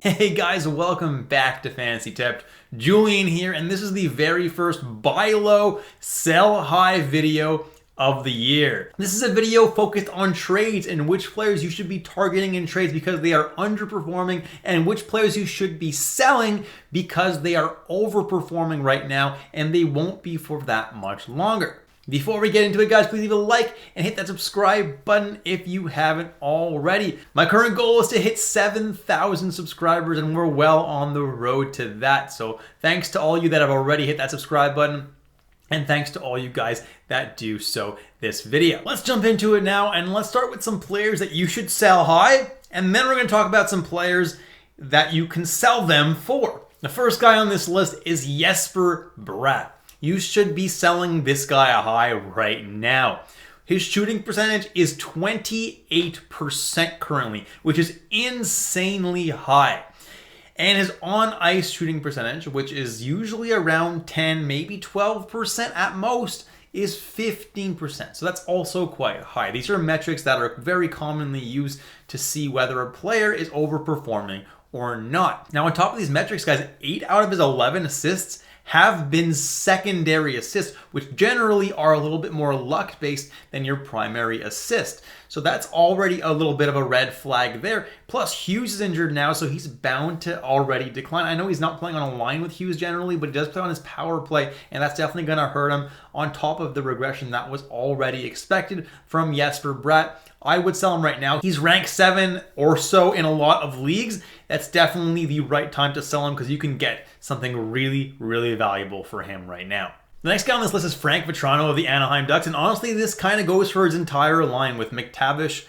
Hey guys, welcome back to Fantasy Tipped. Julian here, and this is the very first buy low, sell high video of the year. This is a video focused on trades and which players you should be targeting in trades because they are underperforming and which players you should be selling because they are overperforming right now and they won't be for that much longer. Before we get into it, guys, please leave a like and hit that subscribe button if you haven't already. My current goal is to hit 7,000 subscribers, and we're well on the road to that. So thanks to all you that have already hit that subscribe button, and thanks to all you guys that do so this video. Let's jump into it now, and let's start with some players that you should sell high, and then we're going to talk about some players that you can sell them for. The first guy on this list is Jesper Bratt. You should be selling this guy a high right now. His shooting percentage is 28% currently, which is insanely high. And his on-ice shooting percentage, which is usually around 10, maybe 12% at most, is 15%. So that's also quite high. These are metrics that are very commonly used to see whether a player is overperforming or not. Now, on top of these metrics, guys, 8 out of his 11 assists have been secondary assists, which generally are a little bit more luck-based than your primary assist. So that's already a little bit of a red flag there. Plus, Hughes is injured now, so he's bound to already decline. I know he's not playing on a line with Hughes generally, but he does play on his power play, and that's definitely going to hurt him on top of the regression that was already expected from Jesper Bratt. I would sell him right now. He's ranked 7 or so in a lot of leagues. That's definitely the right time to sell him because you can get something really, really valuable for him right now. The next guy on this list is Frank Vatrano of the Anaheim Ducks, and honestly, this kind of goes for his entire line with McTavish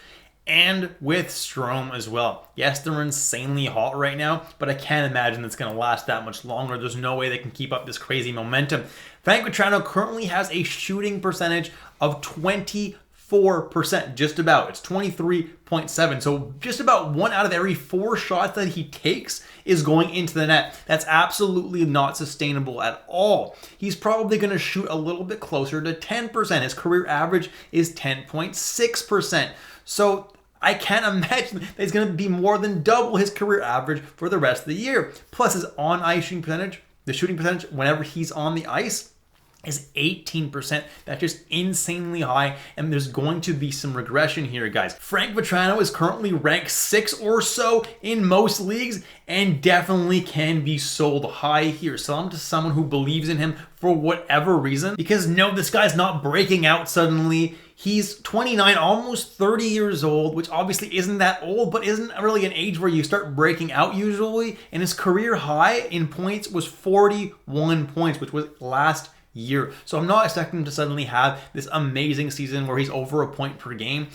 and with Strome as well. Yes, they're insanely hot right now, but I can't imagine it's going to last that much longer. There's no way they can keep up this crazy momentum. Frank Vatrano currently has a shooting percentage of 24%, just about. It's 23.7. So just about 1 out of every 4 shots that he takes is going into the net. That's absolutely not sustainable at all. He's probably going to shoot a little bit closer to 10%. His career average is 10.6%. So I can't imagine that he's going to be more than double his career average for the rest of the year. Plus his on-ice shooting percentage, the shooting percentage whenever he's on the ice, is 18%. That's just insanely high, and there's going to be some regression here, guys. Frank Vatrano is currently ranked 6 or so in most leagues and definitely can be sold high here. Sell him to someone who believes in him for whatever reason, because no, this guy's not breaking out suddenly. He's 29, almost 30 years old, which obviously isn't that old, but isn't really an age where you start breaking out usually. And his career high in points was 41 points, which was last year. So I'm not expecting him to suddenly have this amazing season where he's over a point per game,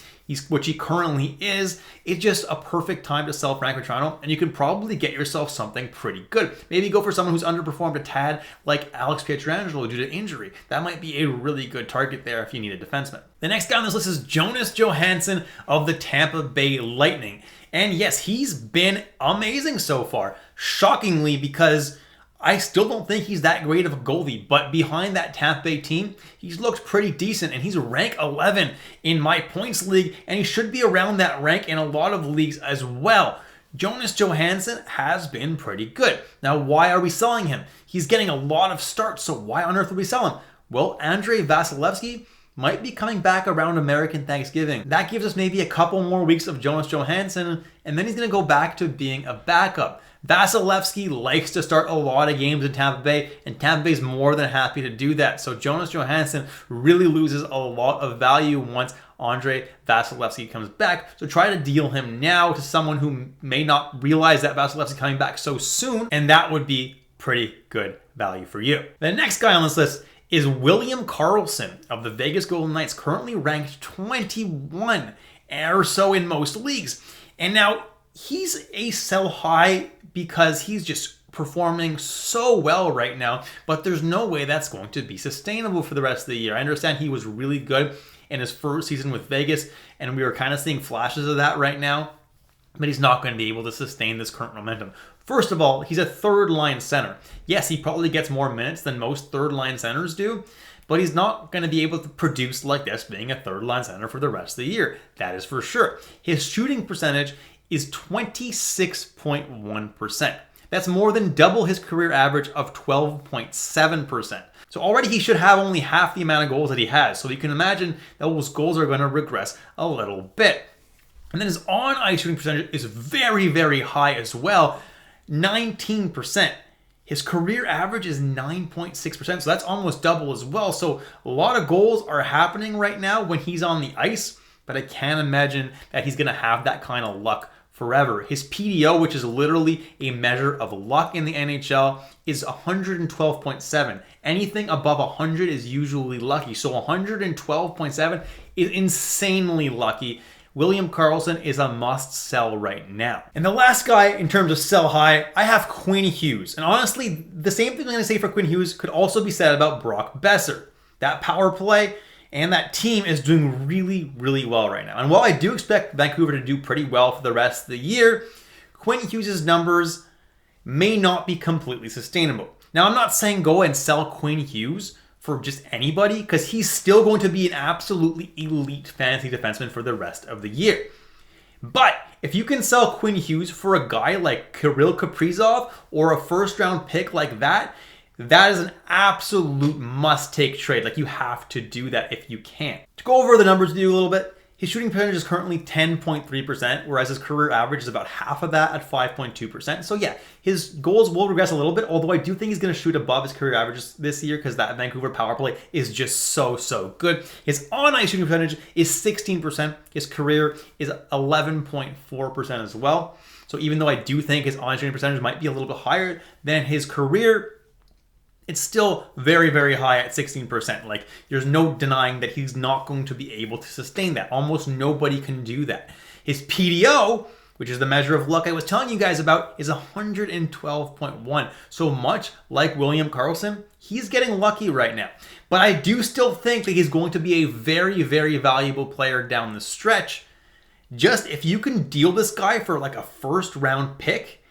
which he currently is. It's just a perfect time to sell Frank Vatrano, and you can probably get yourself something pretty good. Maybe go for someone who's underperformed a tad, like Alex Pietrangelo due to injury. That might be a really good target there if you need a defenseman. The next guy on this list is Jonas Johansson of the Tampa Bay Lightning. And yes, he's been amazing so far. Shockingly, because I still don't think he's that great of a goalie, but behind that Tampa Bay team, he's looked pretty decent, and he's rank 11 in my points league, and he should be around that rank in a lot of leagues as well. Jonas Johansson has been pretty good. Now, why are we selling him? He's getting a lot of starts, so why on earth would we sell him? Well, Andrei Vasilevskiy might be coming back around American Thanksgiving. That gives us maybe a couple more weeks of Jonas Johansson, and then he's going to go back to being a backup. Vasilevskiy likes to start a lot of games in Tampa Bay, and Tampa Bay is more than happy to do that. So Jonas Johansson really loses a lot of value once Andrei Vasilevskiy comes back. So try to deal him now to someone who may not realize that Vasilevskiy coming back so soon, and that would be pretty good value for you. The next guy on this list is William Karlsson of the Vegas Golden Knights, currently ranked 21 or so in most leagues. And now he's a sell high because he's just performing so well right now, but there's no way that's going to be sustainable for the rest of the year. I understand he was really good in his first season with Vegas, and we are kind of seeing flashes of that right now, but he's not going to be able to sustain this current momentum. First of all, he's a third-line center. Yes, he probably gets more minutes than most third-line centers do, but he's not going to be able to produce like this being a third-line center for the rest of the year. That is for sure. His shooting percentage is 26.1%. That's more than double his career average of 12.7%. So already he should have only half the amount of goals that he has. So you can imagine that those goals are going to regress a little bit. And then his on-ice shooting percentage is very, very high as well, 19%. His career average is 9.6%, so that's almost double as well. So a lot of goals are happening right now when he's on the ice, but I can't imagine that he's going to have that kind of luck forever. His PDO, which is literally a measure of luck in the NHL, is 112.7. Anything above 100 is usually lucky. So 112.7 is insanely lucky. William Karlsson is a must sell right now. And the last guy in terms of sell high, I have Quinn Hughes. And honestly, the same thing I'm going to say for Quinn Hughes could also be said about Brock Besser. That power play and that team is doing really, really well right now. And while I do expect Vancouver to do pretty well for the rest of the year, Quinn Hughes' numbers may not be completely sustainable. Now, I'm not saying go and sell Quinn Hughes for just anybody, because he's still going to be an absolutely elite fantasy defenseman for the rest of the year. But if you can sell Quinn Hughes for a guy like Kirill Kaprizov or a first-round pick like that, that is an absolute must-take trade. Like, you have to do that if you can. To go over the numbers with you a little bit, his shooting percentage is currently 10.3%, whereas his career average is about half of that at 5.2%. So yeah, his goals will regress a little bit, although I do think he's going to shoot above his career averages this year because that Vancouver power play is just so good. His on-ice shooting percentage is 16%. His career is 11.4% as well. So even though I do think his on-ice shooting percentage might be a little bit higher than his career, it's still very, very high at 16%. Like, there's no denying that he's not going to be able to sustain that. Almost nobody can do that. His PDO, which is the measure of luck I was telling you guys about, is 112.1. So much like William Karlsson, he's getting lucky right now. But I do still think that he's going to be a very, very valuable player down the stretch. Just if you can deal this guy for like a first round pick,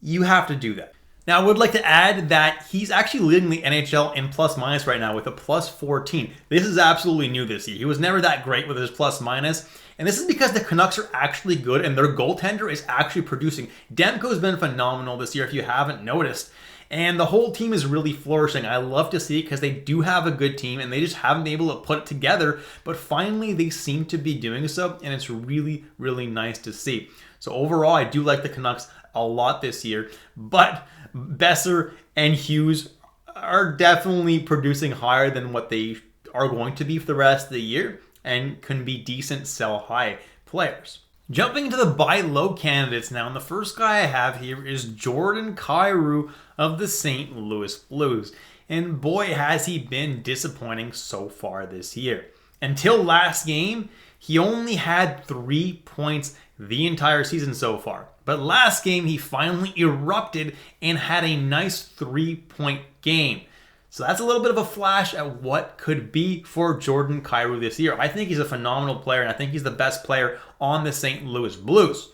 you have to do that. Now, I would like to add that he's actually leading the NHL in plus minus right now with a plus 14. This is absolutely new this year. He was never that great with his plus minus. And this is because the Canucks are actually good and their goaltender is actually producing. Demko's been phenomenal this year if you haven't noticed. And the whole team is really flourishing. I love to see it because they do have a good team and they just haven't been able to put it together. But finally, they seem to be doing so. And it's really, really nice to see. So overall, I do like the Canucks a lot this year. But Besser and Hughes are definitely producing higher than what they are going to be for the rest of the year and can be decent sell high players. Jumping into the buy low candidates now, and the first guy I have here is Jordan Kyrou of the St. Louis Blues. And boy, has he been disappointing so far this year. Until last game, he only had 3 points the entire season so far. But last game, he finally erupted and had a nice 3-point game. So that's a little bit of a flash at what could be for Jordan Kyrou this year. I think he's a phenomenal player, and I think he's the best player on the St. Louis Blues.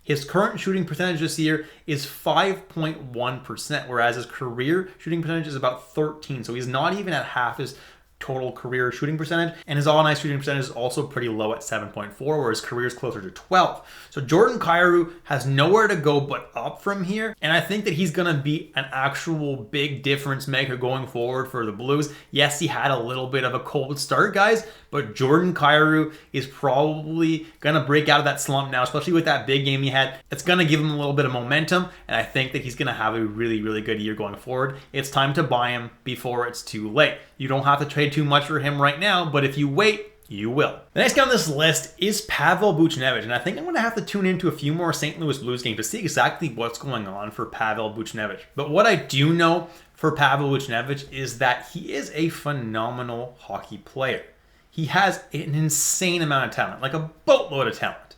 His current shooting percentage this year is 5.1%, whereas his career shooting percentage is about 13%. So he's not even at half his total career shooting percentage, and his on-ice shooting percentage is also pretty low at 7.4, where his career is closer to 12. So Jordan Kyrou has nowhere to go but up from here, and I think that he's going to be an actual big difference maker going forward for the Blues. Yes, he had a little bit of a cold start, guys, but Jordan Kyrou is probably going to break out of that slump now, especially with that big game he had. It's going to give him a little bit of momentum, and I think that he's going to have a really, really good year going forward. It's time to buy him before it's too late. You don't have to trade too much for him right now, but if you wait, you will. The next guy on this list is Pavel Buchnevich, and I think I'm going to have to tune into a few more St. Louis Blues games to see exactly what's going on for Pavel Buchnevich. But what I do know for Pavel Buchnevich is that he is a phenomenal hockey player. He has an insane amount of talent, like a boatload of talent.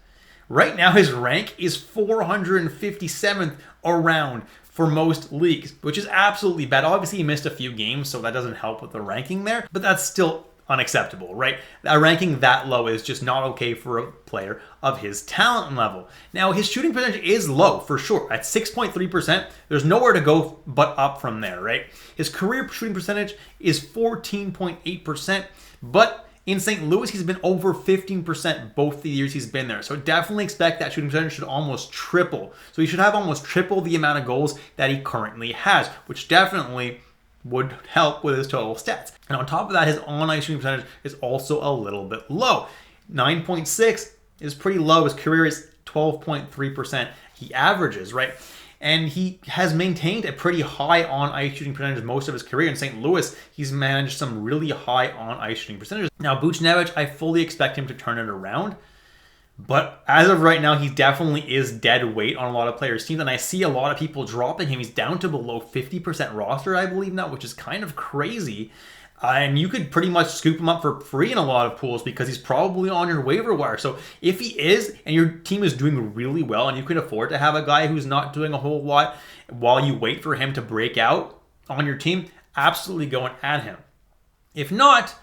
Right now, his rank is 457th around for most leagues, which is absolutely bad. Obviously, he missed a few games, so that doesn't help with the ranking there, but that's still unacceptable, right? A ranking that low is just not okay for a player of his talent level. Now, his shooting percentage is low, for sure. At 6.3%, there's nowhere to go but up from there, right? His career shooting percentage is 14.8%, but In St. Louis, he's been over 15% both the years he's been there. So definitely expect that shooting percentage should almost triple. So he should have almost triple the amount of goals that he currently has, which definitely would help with his total stats. And on top of that, his on-ice shooting percentage is also a little bit low. 9.6 is pretty low. His career is 12.3% he averages, right? And he has maintained a pretty high on-ice shooting percentage most of his career. In St. Louis, he's managed some really high on-ice shooting percentages. Now, Buchnevich, I fully expect him to turn it around. But as of right now, he definitely is dead weight on a lot of players' teams. And I see a lot of people dropping him. He's down to below 50% roster, I believe now, which is kind of crazy. And you could pretty much scoop him up for free in a lot of pools because he's probably on your waiver wire. So if he is, and your team is doing really well, and you can afford to have a guy who's not doing a whole lot while you wait for him to break out on your team, absolutely go and add him. If not,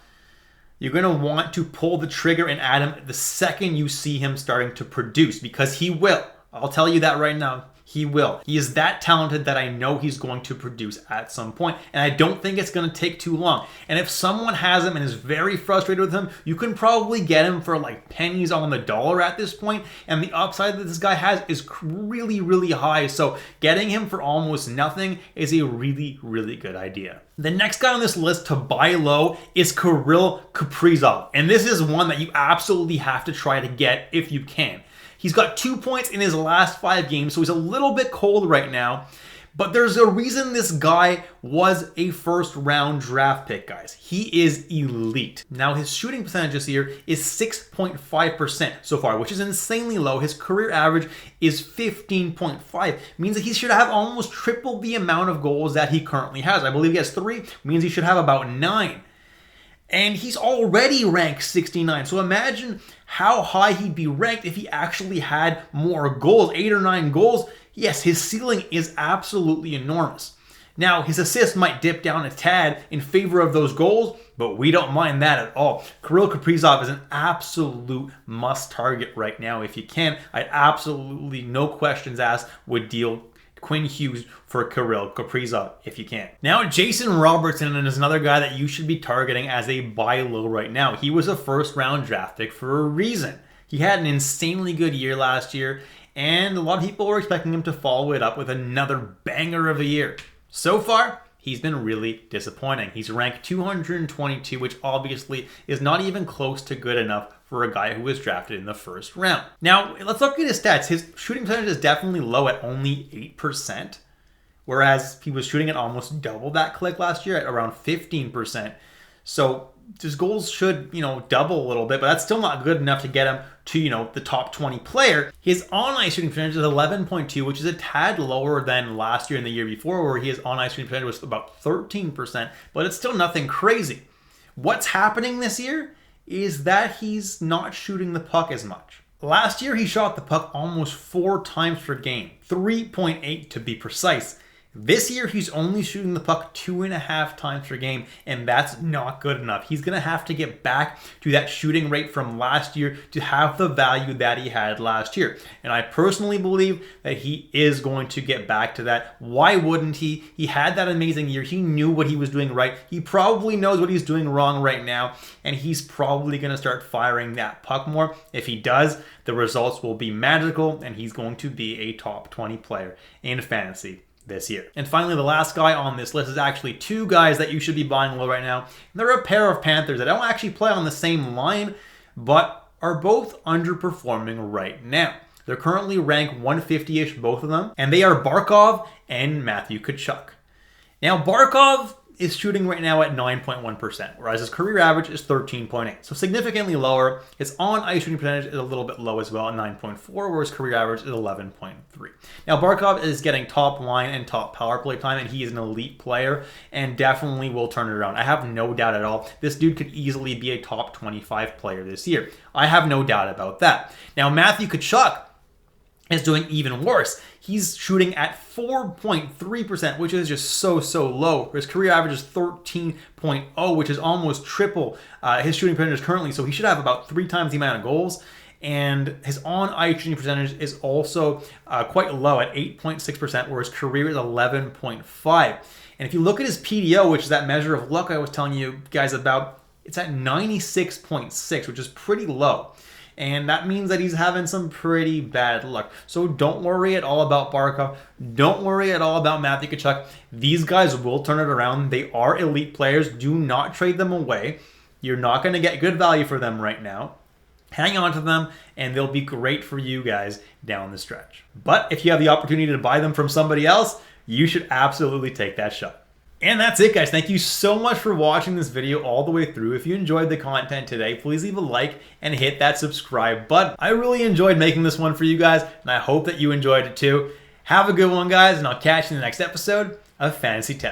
you're going to want to pull the trigger and add him the second you see him starting to produce, because he will. I'll tell you that right now. He will. He is that talented that I know he's going to produce at some point, and I don't think it's going to take too long. And if someone has him and is very frustrated with him, you can probably get him for like pennies on the dollar at this point, and the upside that this guy has is really, really high. So getting him for almost nothing is a really, really good idea. The next guy on this list to buy low is Kirill Kaprizov, and this is one that you absolutely have to try to get if you can. He's got 2 points in his last 5 games, so he's a little bit cold right now. But there's a reason this guy was a first-round draft pick, guys. He is elite. Now, his shooting percentage this year is 6.5% so far, which is insanely low. His career average is 15.5. Means that he should have almost triple the amount of goals that he currently has. I believe he has 3, means he should have about 9. And he's already ranked 69. So imagine how high he'd be ranked if he actually had more goals, 8 or 9 goals. Yes, his ceiling is absolutely enormous. Now, his assists might dip down a tad in favor of those goals, but we don't mind that at all. Kirill Kaprizov is an absolute must target right now if you can. I absolutely, no questions asked, would deal Quinn Hughes for Kirill Kaprizov if you can. Now, Jason Robertson is another guy that you should be targeting as a buy low right now. He was a first-round draft pick for a reason. He had an insanely good year last year, and a lot of people were expecting him to follow it up with another banger of a year. So far, he's been really disappointing. He's ranked 222, which obviously is not even close to good enough for a guy who was drafted in the first round. Now, let's look at his stats. His shooting percentage is definitely low at only 8%, whereas he was shooting at almost double that click last year at around 15%. So his goals should, double a little bit, but that's still not good enough to get him to, the top 20 player. His on-ice shooting percentage is 11.2, which is a tad lower than last year and the year before, where his on-ice shooting percentage was about 13%, but it's still nothing crazy. What's happening this year is that he's not shooting the puck as much. Last year, he shot the puck almost 4 times per game, 3.8 to be precise. This year, he's only shooting the puck 2.5 times per game, and that's not good enough. He's going to have to get back to that shooting rate from last year to have the value that he had last year. And I personally believe that he is going to get back to that. Why wouldn't he? He had that amazing year. He knew what he was doing right. He probably knows what he's doing wrong right now, and he's probably going to start firing that puck more. If he does, the results will be magical, and he's going to be a top 20 player in fantasy this year. And finally, the last guy on this list is actually 2 guys that you should be buying low right now. They're a pair of Panthers that don't actually play on the same line, but are both underperforming right now. They're currently ranked 150-ish, both of them, and they are Barkov and Matthew Tkachuk. Now, Barkov is shooting right now at 9.1%, whereas his career average is 13.8, so significantly lower. His on-ice shooting percentage is a little bit low as well at 9.4, where his career average is 11.3. Now, Barkov is getting top line and top power play time, and he is an elite player and definitely will turn it around. I have no doubt at all. This dude could easily be a top 25 player this year. I have no doubt about that. Now, Matthew Tkachuk is doing even worse. He's shooting at 4.3%, which is just so low. His career average is 13.0, which is almost triple his shooting percentage currently. So he should have about 3 times the amount of goals. And his on-ice shooting percentage is also quite low at 8.6%, where his career is 11.5. And if you look at his PDO, which is that measure of luck I was telling you guys about, it's at 96.6, which is pretty low. And that means that he's having some pretty bad luck. So don't worry at all about Barkov. Don't worry at all about Matthew Tkachuk. These guys will turn it around. They are elite players. Do not trade them away. You're not going to get good value for them right now. Hang on to them, and they'll be great for you guys down the stretch. But if you have the opportunity to buy them from somebody else, you should absolutely take that shot. And that's it, guys. Thank you so much for watching this video all the way through. If you enjoyed the content today, please leave a like and hit that subscribe button. I really enjoyed making this one for you guys, and I hope that you enjoyed it too. Have a good one, guys, and I'll catch you in the next episode of Fantasy Tech.